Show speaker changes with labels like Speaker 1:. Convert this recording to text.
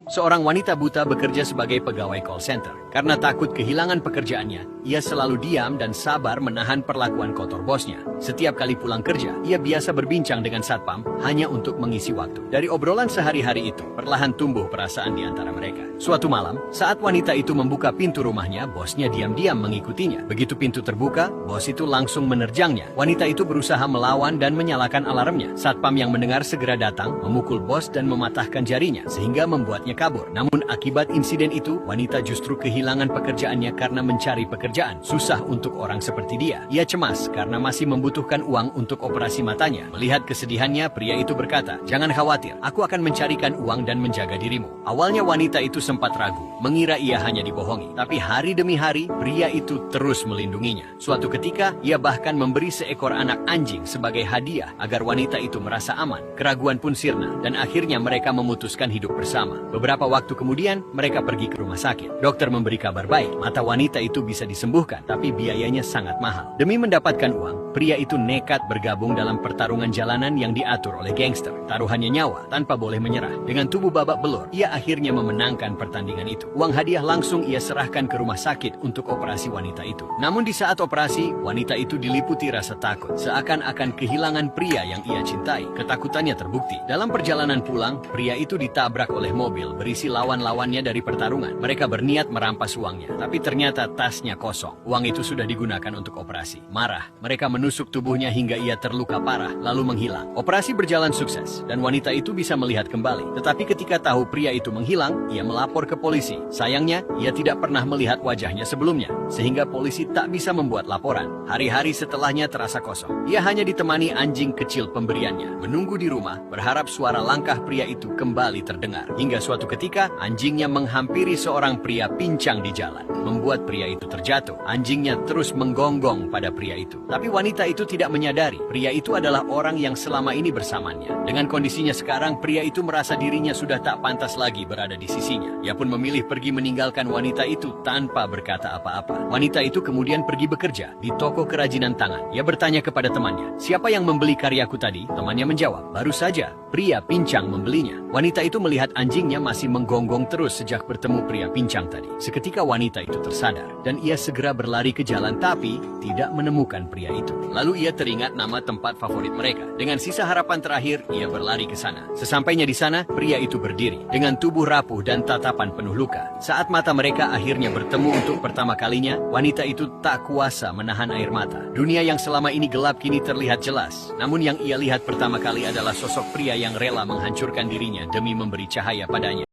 Speaker 1: Seorang wanita buta bekerja sebagai pegawai call center. Karena takut kehilangan pekerjaannya, ia selalu diam dan sabar menahan perlakuan kotor bosnya. Setiap kali pulang kerja, ia biasa berbincang dengan satpam hanya untuk mengisi waktu. Dari obrolan sehari-hari itu, perlahan tumbuh perasaan di antara mereka. Suatu malam, saat wanita itu membuka pintu rumahnya, bosnya diam-diam mengikutinya. Begitu pintu terbuka, bos itu langsung menerjangnya. Wanita itu berusaha melawan dan menyalakan alarmnya. Satpam yang mendengar segera datang, memukul bos dan mematahkan jarinya, sehingga membuatnya kabur. Namun akibat insiden itu, wanita justru kehilangan pekerjaannya karena mencari pekerjaan. Susah untuk orang seperti dia. Ia cemas karena masih membutuhkan uang untuk operasi matanya. Melihat kesedihannya, pria itu berkata, "Jangan khawatir, aku akan mencarikan uang dan menjaga dirimu." Awalnya wanita itu sempat ragu, mengira ia hanya dibohongi. Tapi hari demi hari, pria itu terus melindunginya. Suatu ketika, ia bahkan memberi seekor anak anjing sebagai hadiah agar wanita itu merasa aman. Keraguan pun sirna, dan akhirnya mereka memutuskan hidup bersama. Beberapa waktu kemudian, mereka pergi ke rumah sakit. Dokter memberi kabar baik, mata wanita itu bisa disembuhkan, tapi biayanya sangat mahal. Demi mendapatkan uang, pria itu nekat bergabung dalam pertarungan jalanan yang diatur oleh gangster. Taruhannya nyawa, tanpa boleh menyerah. Dengan tubuh babak belur, ia akhirnya memenangkan pertandingan itu. Uang hadiah langsung ia serahkan ke rumah sakit untuk operasi wanita itu. Namun di saat operasi, wanita itu diliputi rasa takut, seakan-akan kehilangan pria yang ia cintai. Ketakutannya terbukti. Dalam perjalanan pulang, pria itu ditabrak oleh mobil berisi lawan-lawannya dari pertarungan. Mereka berniat merampas uangnya, tapi ternyata tasnya kosong. Uang itu sudah digunakan untuk operasi. Marah, mereka menusuk tubuhnya hingga ia terluka parah, lalu menghilang. Operasi berjalan sukses, dan wanita itu bisa melihat kembali. Tetapi ketika tahu pria itu menghilang, ia melapor ke polisi. Sayangnya, ia tidak pernah melihat wajahnya sebelumnya, sehingga polisi tak bisa membuat laporan. Hari-hari setelahnya terasa kosong. Ia hanya ditemani anjing kecil pemberiannya, menunggu di rumah, berharap suara langkah pria itu kembali terdengar. Hingga suatu ketika, anjingnya menghampiri seorang pria pincang di jalan, membuat pria itu terjatuh. Anjingnya terus menggonggong pada pria itu. Tapi wanita itu tidak menyadari, pria itu adalah orang yang selama ini bersamanya. Dengan kondisinya sekarang, pria itu merasa dirinya sudah tak pantas lagi berada di sisinya. Ia pun memilih pergi meninggalkan wanita itu tanpa berkata apa-apa. Wanita itu kemudian pergi bekerja di toko kerajinan tangan. Ia bertanya kepada temannya, "Siapa yang membeli karyaku tadi?" Temannya menjawab, "Baru saja, pria pincang membelinya." Wanita itu melihat anjingnya masih menggonggong terus sejak bertemu pria pincang tadi. Seketika wanita itu tersadar, dan ia segera berlari ke jalan tapi tidak menemukan pria itu. Lalu ia teringat nama tempat favorit mereka. Dengan sisa harapan terakhir, ia berlari ke sana. Sesampainya di sana, pria itu berdiri dengan tubuh rapuh dan tatapan penuh luka. Saat mata mereka akhirnya bertemu untuk pertama kalinya, wanita itu tak kuasa menahan air mata. Dunia yang selama ini gelap kini terlihat jelas. Namun yang ia lihat pertama kali adalah sosok pria yang rela menghancurkan dirinya demi memberi cahaya padanya.